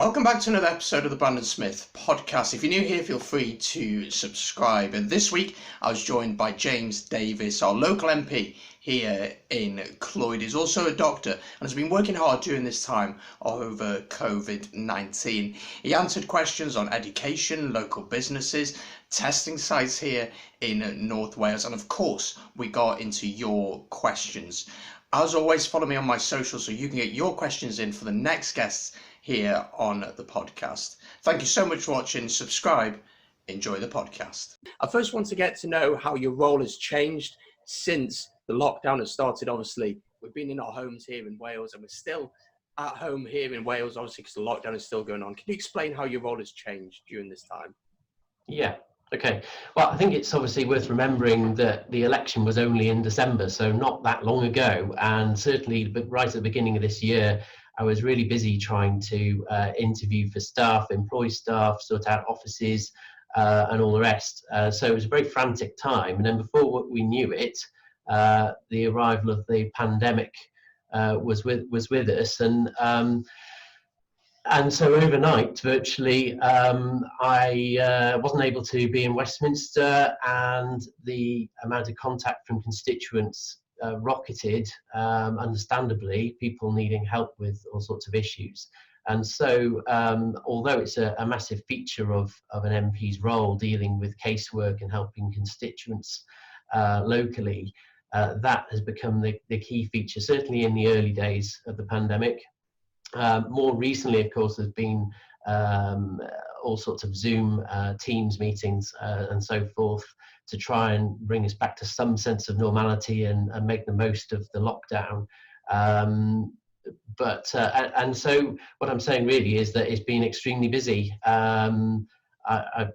Welcome back to another episode of the Brandon Smith podcast. If you're new here, feel free to subscribe. And this week, I was joined by James Davies, our local MP here in Clwyd. He's also a doctor and has been working hard during this time over COVID-19. He answered questions on education, local businesses, testing sites here in North Wales, and of course, we got into your questions. As always, follow me on my socials so you can get your questions in for the next guests here on the podcast. Thank you so much for watching. Subscribe. Enjoy the podcast. I first want to get to know how your role has changed since the lockdown has started. Obviously, we've been in our homes here in Wales and we're still at home here in Wales, obviously, because the lockdown is still going on. Can you explain how your role has changed during this time? Yeah. Okay. Well, I think it's obviously worth remembering that the election was only in December, so not that long ago. And certainly right at the beginning of this year, I was really busy trying to interview for staff, employ staff, sort out offices, and all the rest. So it was a very frantic time. And then before we knew it, the arrival of the pandemic was with us. And so overnight, virtually, I wasn't able to be in Westminster, and the amount of contact from constituents rocketed, understandably, people needing help with all sorts of issues. And so, although it's a massive feature of an MP's role, dealing with casework and helping constituents locally, that has become the key feature, certainly in the early days of the pandemic. More recently, of course, there's been all sorts of Zoom, Teams meetings and so forth to try and bring us back to some sense of normality and make the most of the lockdown. And so what I'm saying really is that it's been extremely busy. I've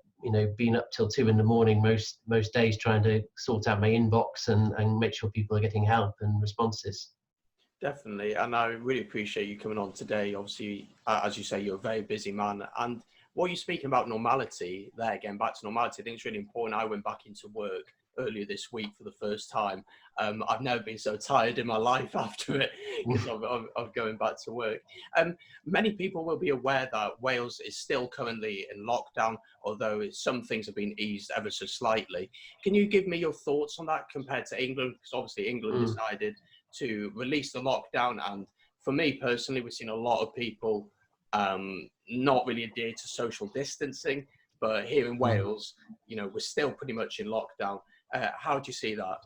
been up till 2 a.m. most days trying to sort out my inbox and make sure people are getting help and responses. Definitely, and I really appreciate you coming on today. Obviously, as you say, you're a very busy man, and what you're speaking about normality, there, getting back to normality, I think it's really important. I went back into work earlier this week for the first time. I've never been so tired in my life after it because of going back to work. Many people will be aware that Wales is still currently in lockdown, although some things have been eased ever so slightly. Can you give me your thoughts on that compared to England? Because obviously England decided to release the lockdown, and for me personally, we've seen a lot of people not really adhere to social distancing, but here in Wales, we're still pretty much in lockdown. How do you see that?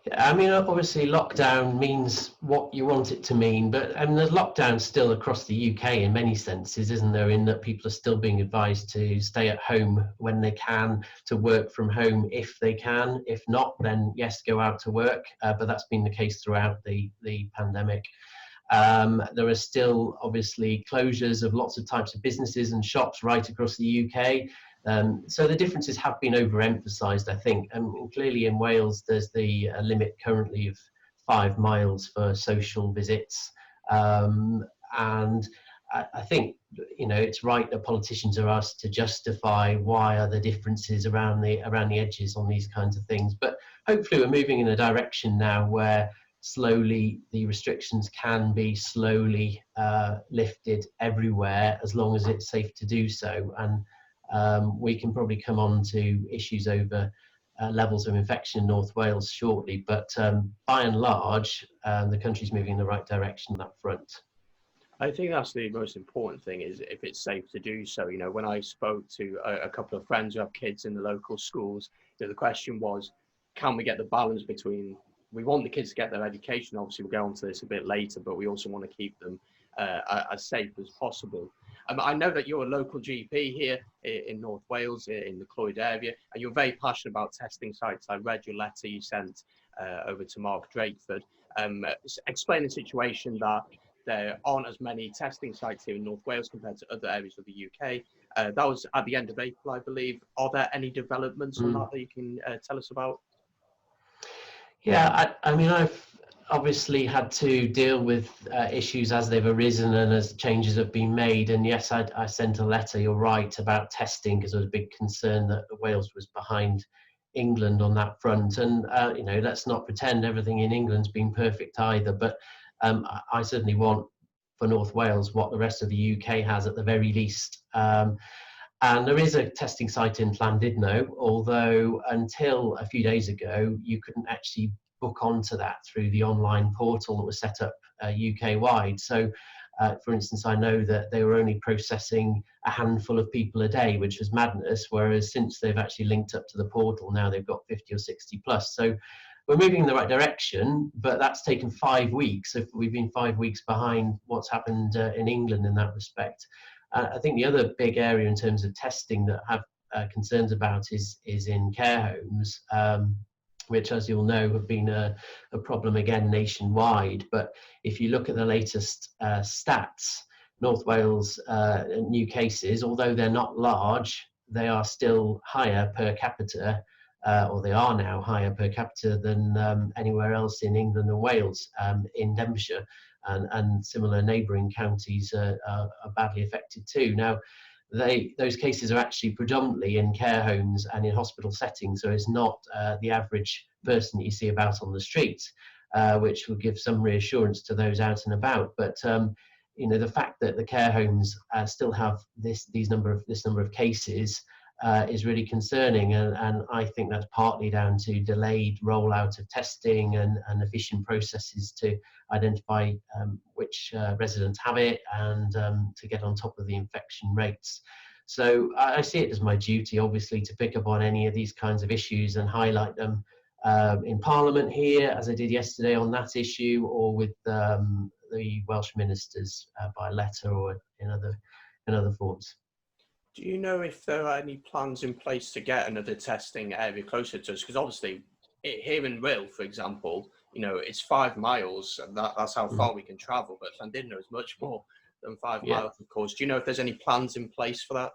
Yeah, I mean, obviously lockdown means what you want it to mean, but the lockdown's still across the UK in many senses, isn't there, in that people are still being advised to stay at home when they can, to work from home if they can. If not, then yes, go out to work, but that's been the case throughout the pandemic. There are still obviously closures of lots of types of businesses and shops right across the UK. So the differences have been overemphasised, I think. And clearly in Wales, there's the limit currently of 5 miles for social visits. And I think, it's right that politicians are asked to justify why are the differences around the edges on these kinds of things. But hopefully we're moving in a direction now where slowly the restrictions can be slowly lifted everywhere, as long as it's safe to do so. And we can probably come on to issues over levels of infection in North Wales shortly, but by and large, the country's moving in the right direction on that front. I think that's the most important thing, is if it's safe to do so. When I spoke to a couple of friends who have kids in the local schools, the question was, can we get the balance between, we want the kids to get their education, obviously we'll get onto this a bit later, but we also want to keep them as safe as possible. I know that you're a local GP here in North Wales, in the Clwyd area, and you're very passionate about testing sites. I read your letter you sent over to Mark Drakeford. Explain the situation that there aren't as many testing sites here in North Wales compared to other areas of the UK. That was at the end of April, I believe. Are there any developments on that you can tell us about? Yeah, I mean, I've obviously had to deal with issues as they've arisen and as changes have been made. And yes, I sent a letter, you're right, about testing, because there was a big concern that Wales was behind England on that front. And, let's not pretend everything in England's been perfect either. But I certainly want for North Wales what the rest of the UK has at the very least. And there is a testing site in Llandudno, although until a few days ago, you couldn't actually book onto that through the online portal that was set up UK-wide. So, for instance, I know that they were only processing a handful of people a day, which was madness, whereas since they've actually linked up to the portal, now they've got 50 or 60 plus. So we're moving in the right direction, but that's taken 5 weeks. So we've been 5 weeks behind what's happened in England in that respect. I think the other big area in terms of testing that I have concerns about is in care homes, which, as you'll know, have been a problem again nationwide. But if you look at the latest stats, North Wales new cases, although they're not large, they are still higher per capita, or they are now higher per capita than anywhere else in England and Wales, in Denbighshire. And similar neighbouring counties are badly affected too. Now, those cases are actually predominantly in care homes and in hospital settings, so it's not the average person that you see about on the street, which will give some reassurance to those out and about. But the fact that the care homes still have this number of cases is really concerning, and I think that's partly down to delayed rollout of testing and efficient processes to identify which residents have it and to get on top of the infection rates. So I see it as my duty, obviously, to pick up on any of these kinds of issues and highlight them in Parliament here, as I did yesterday on that issue, or with the Welsh ministers by letter or in other forms. Do you know if there are any plans in place to get another testing area closer to us? Because obviously, here in Will, for example, it's 5 miles, and that's how far we can travel. But Llandudno is much more than 5 miles, of course. Do you know if there's any plans in place for that?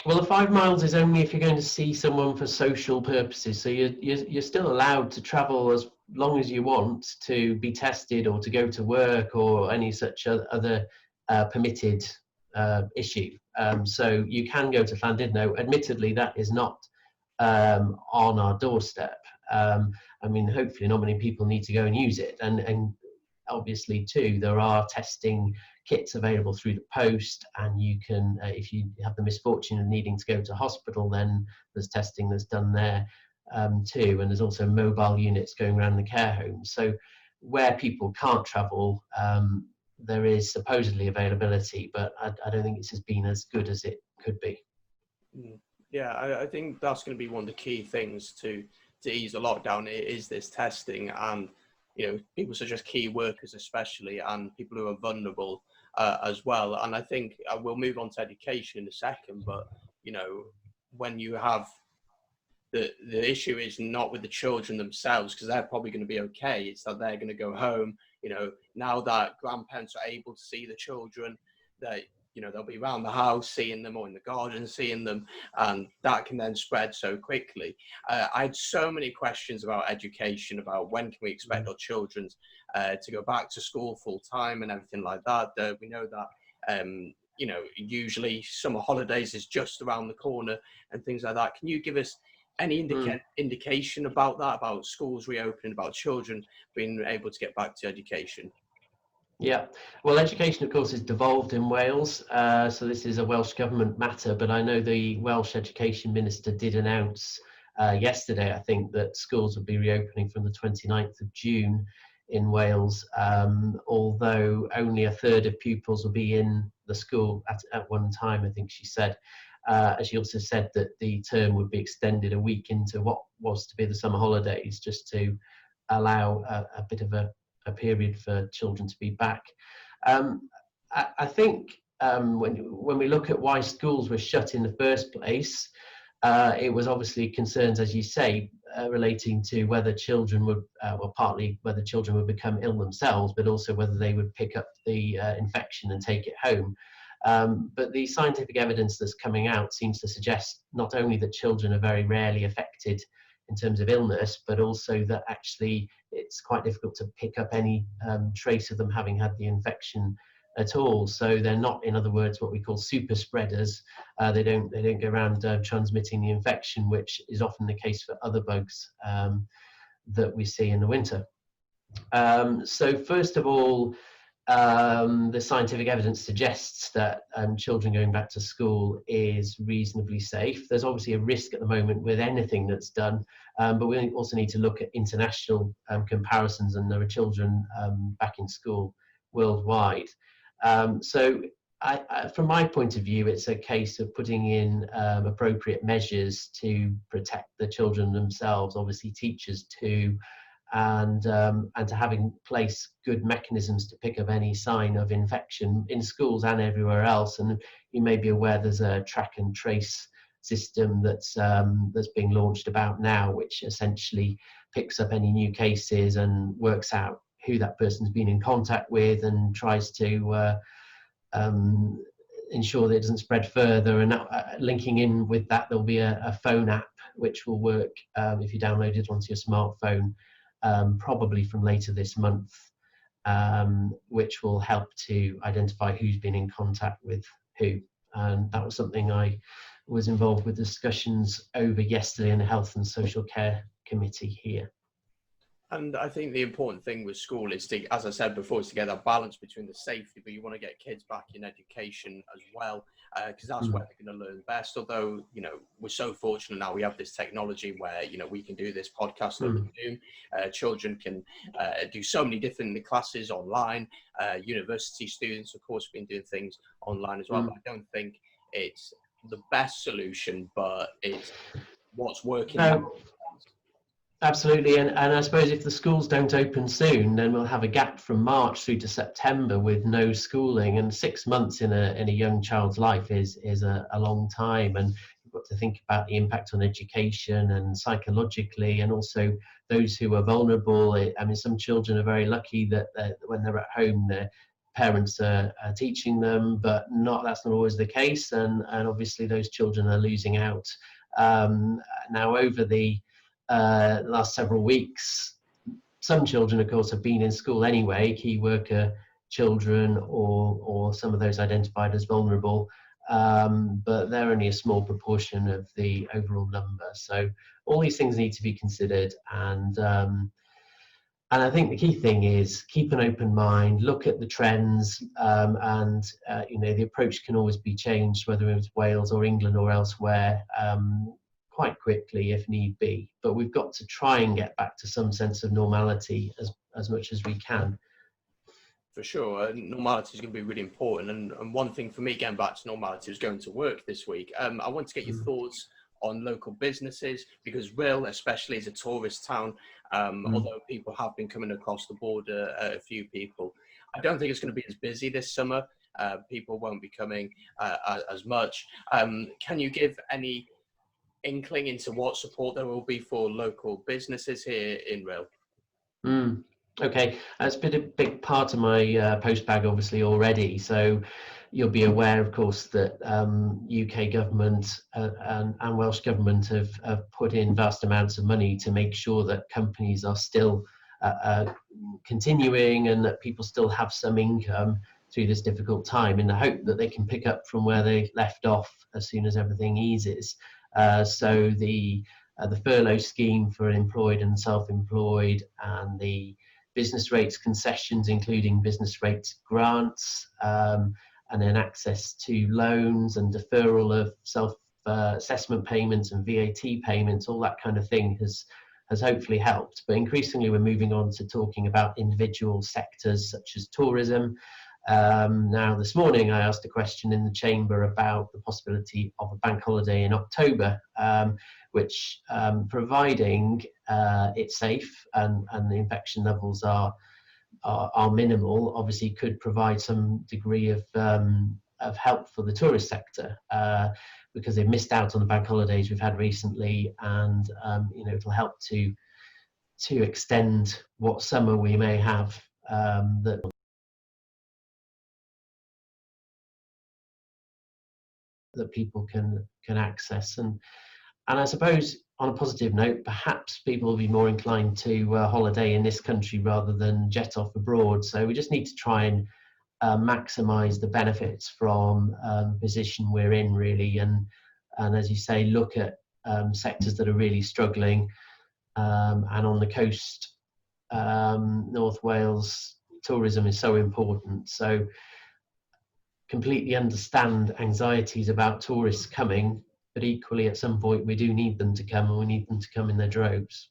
Well, the 5 miles is only if you're going to see someone for social purposes. So you're still allowed to travel as long as you want to be tested or to go to work or any such other permitted issue. So you can go to Llandudno. Admittedly, that is not on our doorstep. Hopefully not many people need to go and use it. And obviously, too, there are testing kits available through the post, and you can, if you have the misfortune of needing to go to hospital, then there's testing that's done there too. And there's also mobile units going around the care homes. So where people can't travel, there is supposedly availability, but I don't think it's been as good as it could be. Yeah, I think that's going to be one of the key things to ease the lockdown. It is this testing, and people such as key workers especially, and people who are vulnerable as well. And I think we'll move on to education in a second, but when you have the issue is not with the children themselves, because they're probably going to be okay. It's that they're going to go home. Now that grandparents are able to see the children, they'll be around the house seeing them, or in the garden seeing them, and that can then spread so quickly. I had so many questions about education, about when can we expect our children to go back to school full time and everything like that. We know that usually summer holidays is just around the corner and things like that. Can you give us any indication about that, about schools reopening, about children being able to get back to education? Yeah, well, education, of course, is devolved in Wales, so this is a Welsh Government matter, but I know the Welsh Education Minister did announce yesterday, I think, that schools would be reopening from the 29th of June in Wales, although only a third of pupils will be in the school at one time, I think she said. She also said that the term would be extended a week into what was to be the summer holidays, just to allow a bit of a period for children to be back. I think when we look at why schools were shut in the first place, it was obviously concerns, as you say, relating to whether children would, partly whether children would become ill themselves, but also whether they would pick up the infection and take it home. But the scientific evidence that's coming out seems to suggest not only that children are very rarely affected in terms of illness, but also that actually it's quite difficult to pick up any trace of them having had the infection at all. So they're not, in other words, what we call super spreaders. They don't go around transmitting the infection, which is often the case for other bugs that we see in the winter. So first of all, the scientific evidence suggests that children going back to school is reasonably safe. There's obviously a risk at the moment with anything that's done, but we also need to look at international comparisons, and there are children back in school worldwide. So from my point of view, it's a case of putting in appropriate measures to protect the children themselves, obviously teachers too, and to have in place good mechanisms to pick up any sign of infection in schools and everywhere else. And you may be aware there's a track and trace system that's being launched about now, which essentially picks up any new cases and works out who that person's been in contact with and tries to ensure that it doesn't spread further. And linking in with that, there'll be a phone app which will work if you download it onto your smartphone, probably from later this month, which will help to identify who's been in contact with who. And that was something I was involved with discussions over yesterday in the Health and Social Care Committee here. And I think the important thing with school is to, as I said before, is to get that balance between the safety, but you want to get kids back in education as well, because that's where they're going to learn best. Although, you know, we're so fortunate now we have this technology where, you know, we can do this podcast over Zoom. Children can do so many different classes online. University students, of course, have been doing things online as well. But I don't think it's the best solution, but it's what's working now. Absolutely, and I suppose if the schools don't open soon, then we'll have a gap from March through to September with no schooling, and 6 months in a young child's life is a long time, and you've got to think about the impact on education and psychologically, and also those who are vulnerable. I mean, some children are very lucky that when they're at home, their parents are teaching them, but that's not always the case, and obviously those children are losing out. Now over the last several weeks, some children of course have been in school anyway, key worker children or some of those identified as vulnerable, but they're only a small proportion of the overall number. So all these things need to be considered, and I think the key thing is keep an open mind, look at the trends, and you know, the approach can always be changed, whether it's Wales or England or elsewhere, quite quickly if need be, but we've got to try and get back to some sense of normality as much as we can. For sure, normality is going to be really important, and one thing for me getting back to normality was going to work this week. I want to get your thoughts on local businesses, because Rhyl especially is a tourist town, although people have been coming across the border, a few people. I don't think it's going to be as busy this summer. People won't be coming as much. Can you give any inkling into what support there will be for local businesses here in Rhyl? Okay, that's been a big part of my post bag obviously already, so you'll be aware of course that UK government and Welsh government have put in vast amounts of money to make sure that companies are still continuing and that people still have some income through this difficult time, in the hope that they can pick up from where they left off as soon as everything eases. So the furlough scheme for employed and self-employed, and the business rates concessions, including business rates grants, and then access to loans and deferral of self-assessment payments and VAT payments, all that kind of thing has hopefully helped. But increasingly we're moving on to talking about individual sectors such as tourism. Now this morning I asked a question in the chamber about the possibility of a bank holiday in October, which providing it's safe and the infection levels are minimal, obviously could provide some degree of help for the tourist sector, because they've missed out on the bank holidays we've had recently, and you know, it'll help to extend what summer we may have that people can access. And I suppose on a positive note, perhaps people will be more inclined to holiday in this country rather than jet off abroad. So we just need to try and maximise the benefits from the position we're in, really, and as you say, look at sectors that are really struggling, and on the coast, North Wales tourism is so important. So completely understand anxieties about tourists coming, but equally at some point we do need them to come, and we need them to come in their droves.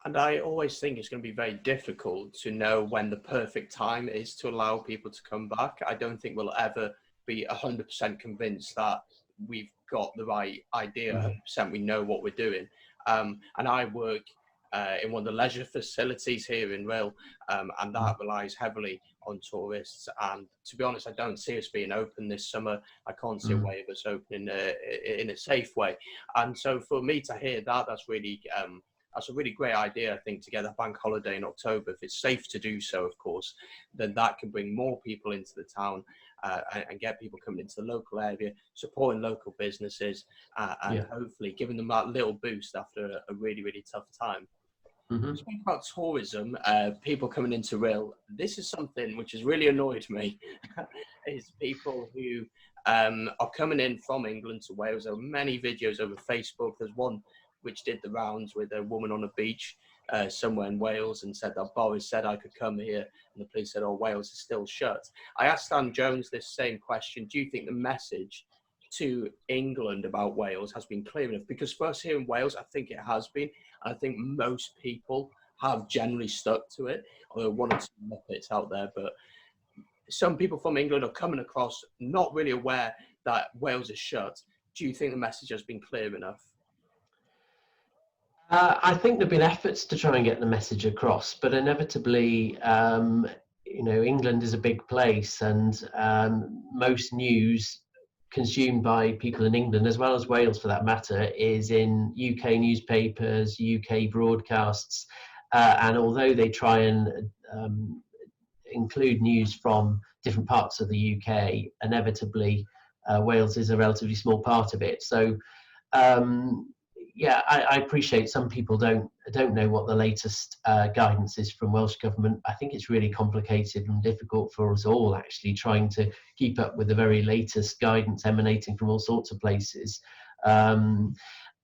And I always think it's going to be very difficult to know when the perfect time is to allow people to come back. I don't think we'll ever be 100% convinced that we've got the right idea, 100% we know what we're doing. And I work in one of the leisure facilities here in Rhyl, and that relies heavily on tourists. And to be honest, I don't see us being open this summer. I can't see a way of us opening in a safe way. And so for me to hear that, that's a really great idea, I think, to get a bank holiday in October. If it's safe to do so, of course, then that can bring more people into the town and get people coming into the local area, supporting local businesses, and hopefully giving them that little boost after a really, really tough time. Speaking about tourism, people coming into Rhyl, this is something which has really annoyed me, is people who are coming in from England to Wales. There are many videos over Facebook. There's one which did the rounds with a woman on a beach somewhere in Wales and said that Boris said I could come here, and the police said, oh, Wales is still shut. I asked Dan Jones this same question. Do you think the message to England about Wales has been clear enough? Because for us here in Wales, I think it has been. I think most people have generally stuck to it, although one or two muppets out there, but some people from England are coming across not really aware that Wales is shut. Do you think the message has been clear enough? I think there have been efforts to try and get the message across, but inevitably, England is a big place, and most news consumed by people in England, as well as Wales for that matter, is in UK newspapers, UK broadcasts, and although they try and include news from different parts of the UK, inevitably Wales is a relatively small part of it. So I appreciate some people don't know what the latest guidance is from Welsh Government. I think it's really complicated and difficult for us all, actually, trying to keep up with the very latest guidance emanating from all sorts of places. And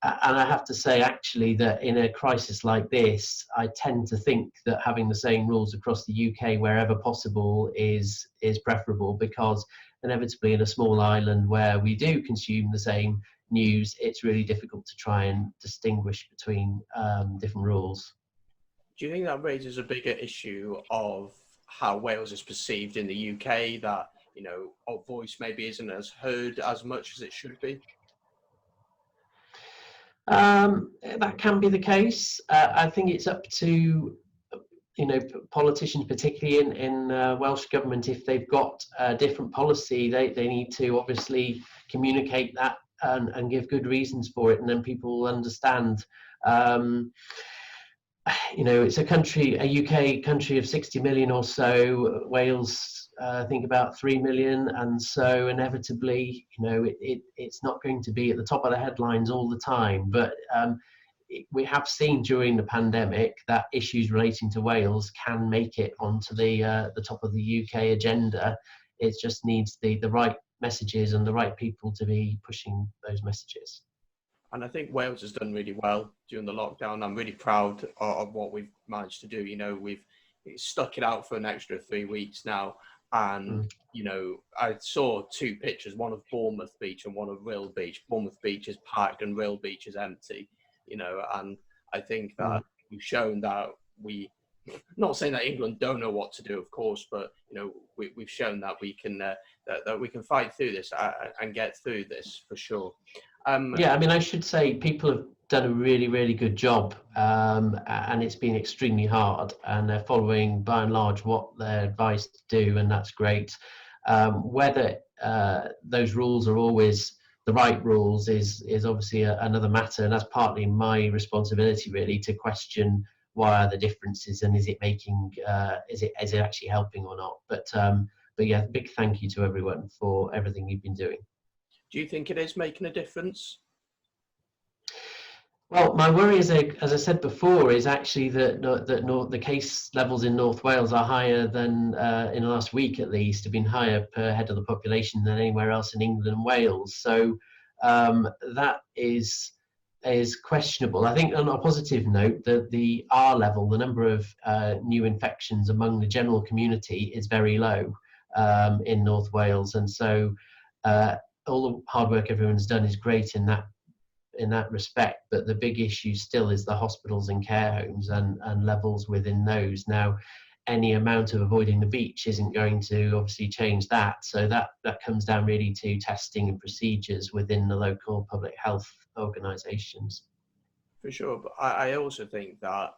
I have to say, actually, that in a crisis like this, I tend to think that having the same rules across the UK wherever possible is preferable, because inevitably in a small island where we do consume the same news, it's really difficult to try and distinguish between different rules. Do you think that raises a bigger issue of how Wales is perceived in the UK, that, our voice maybe isn't as heard as much as it should be? That can be the case. I think it's up to politicians, particularly in Welsh Government, if they've got a different policy, they need to obviously communicate that and give good reasons for it, and then people will understand. It's a UK country of 60 million or so. Wales, I think about 3 million, and so inevitably, it's not going to be at the top of the headlines all the time. But we have seen during the pandemic that issues relating to Wales can make it onto the top of the UK agenda. It just needs the right messages and the right people to be pushing those messages. And I think Wales has done really well during the lockdown. I'm really proud of what we've managed to do. We've stuck it out for an extra 3 weeks now. And, I saw two pictures, one of Bournemouth Beach and one of Rhyl Beach. Bournemouth Beach is packed and Rhyl Beach is empty, and I think that we've shown that not saying that England don't know what to do, of course, but we've shown that we can that we can fight through this and get through this for sure. I should say people have done a really, really good job, and it's been extremely hard, and they're following by and large what they're advised to do, and that's great. Whether those rules are always the right rules is obviously another matter, and that's partly my responsibility, really, to question why are the differences, and is it actually helping or not. But yeah, big thank you to everyone for everything you've been doing. Do you think it is making a difference? Well, my worry is, as I said before, is actually that the case levels in North Wales are higher than in the last week, at least, have been higher per head of the population than anywhere else in England and Wales. So that is is questionable. I think on a positive note, that the R level, the number of new infections among the general community, is very low in North Wales, and so all the hard work everyone's done is great in that respect. But the big issue still is the hospitals and care homes and levels within those. Now, any amount of avoiding the beach isn't going to obviously change that. So that comes down really to testing and procedures within the local public health organisations. For sure, but I also think that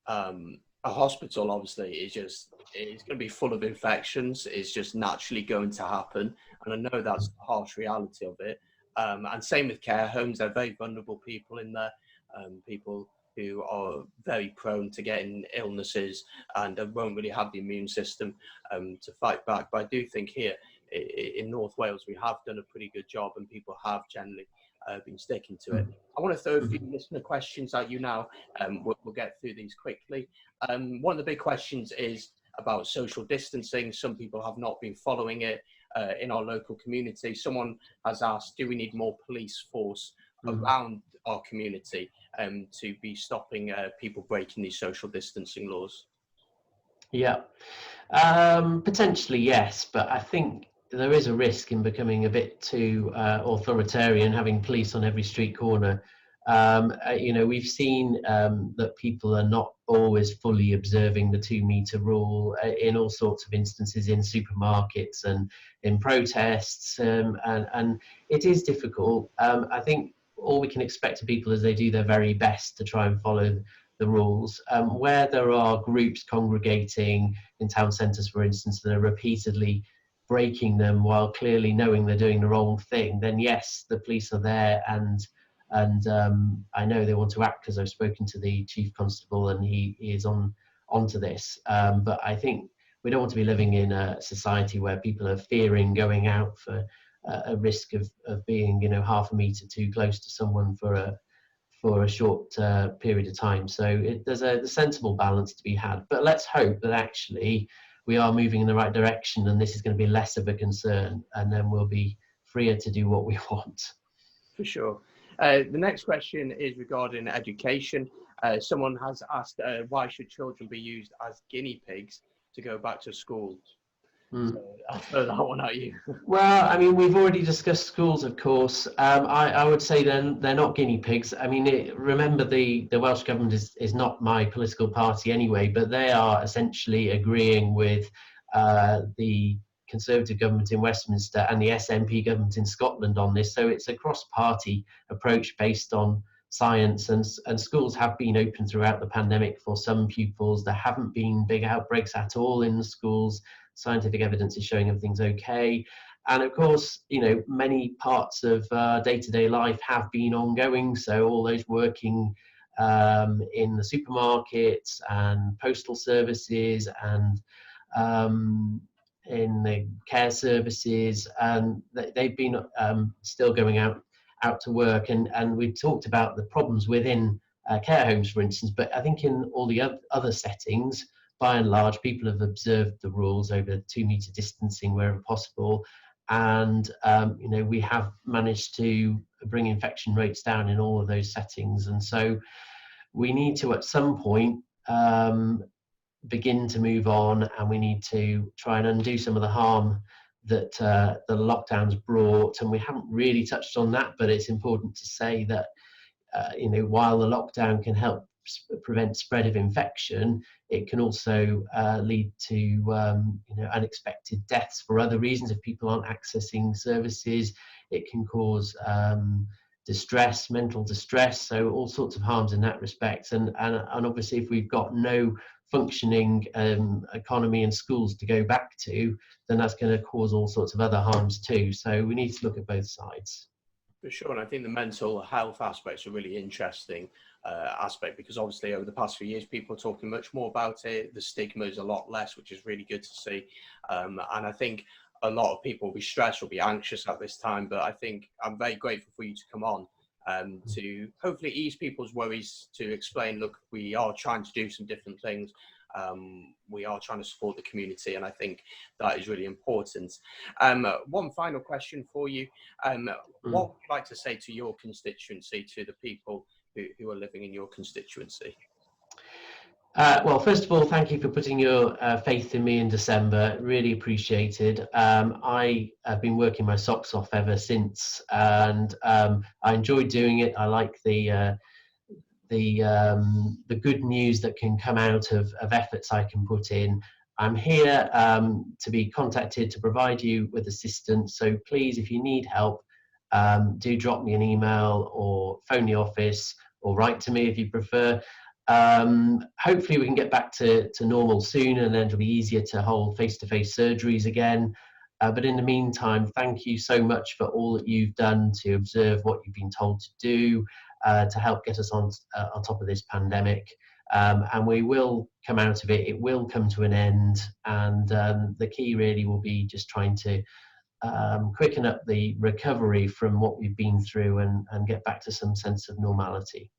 a hospital obviously it's going to be full of infections. It's just naturally going to happen, and I know that's the harsh reality of it. And same with care homes; they're very vulnerable people in there, people who are very prone to getting illnesses and won't really have the immune system to fight back. But I do think here in North Wales we have done a pretty good job, and people have generally been sticking to it. I want to throw a few listener questions at you now. We'll get through these quickly. One of the big questions is about social distancing. Some people have not been following it in our local community. Someone has asked, do we need more police force around our community to be stopping people breaking these social distancing laws? Yeah, potentially yes, but I think there is a risk in becoming a bit too authoritarian, having police on every street corner. We've seen that people are not always fully observing the 2-meter rule in all sorts of instances, in supermarkets and in protests, and it is difficult. I think all we can expect of people is they do their very best to try and follow the rules. Where there are groups congregating in town centres, for instance, that are repeatedly breaking them while clearly knowing they're doing the wrong thing, then yes, the police are there, and I know they want to act, because I've spoken to the chief constable and he is onto this. But I think we don't want to be living in a society where people are fearing going out for a risk of being, half a metre too close to someone for a short period of time. So there's a sensible balance to be had. But let's hope that actually we are moving in the right direction, and this is going to be less of a concern, and then we'll be freer to do what we want. For sure. The next question is regarding education. Someone has asked, why should children be used as guinea pigs to go back to school? So I'll throw that one at you. Well, I mean, we've already discussed schools, of course. I would say they're not guinea pigs. I mean, remember the Welsh Government is not my political party anyway, but they are essentially agreeing with the Conservative government in Westminster and the SNP government in Scotland on this. So it's a cross-party approach based on science, and schools have been open throughout the pandemic for some pupils. There haven't been big outbreaks at all in the schools. Scientific evidence is showing everything's okay. And of course, many parts of day-to-day life have been ongoing. So all those working in the supermarkets and postal services and in the care services, and they've been still going out to work. And we've talked about the problems within care homes, for instance, but I think in all the other settings, by and large, people have observed the rules over 2-meter distancing wherever possible, and we have managed to bring infection rates down in all of those settings. And so we need to, at some point, begin to move on, and we need to try and undo some of the harm that the lockdowns brought. And we haven't really touched on that, but it's important to say that while the lockdown can help prevent spread of infection, it can also lead to unexpected deaths for other reasons. If people aren't accessing services, it can cause distress, mental distress, so all sorts of harms in that respect. And obviously, if we've got no functioning economy and schools to go back to, then that's going to cause all sorts of other harms too. So we need to look at both sides. For sure, and I think the mental health aspect's a really interesting aspect, because obviously over the past few years people are talking much more about it. The stigma is a lot less, which is really good to see. And I think a lot of people will be stressed, will be anxious at this time, but I think I'm very grateful for you to come on to hopefully ease people's worries, to explain, look, we are trying to do some different things, We are trying to support the community, and I think that is really important. One final question for you. What would you like to say to your constituency, to the people who are living in your constituency? Well, first of all, thank you for putting your faith in me in December. Really appreciated. I have been working my socks off ever since, and I enjoy doing it. I like the good news that can come out of efforts I can put in. I'm here to be contacted to provide you with assistance. So please, if you need help, do drop me an email or phone the office or write to me if you prefer. Hopefully we can get back to normal soon, and then it'll be easier to hold face-to-face surgeries again. But in the meantime, thank you so much for all that you've done to observe what you've been told to do, to help get us on top of this pandemic. And we will come out of it. It will come to an end. And the key really will be just trying to quicken up the recovery from what we've been through and get back to some sense of normality.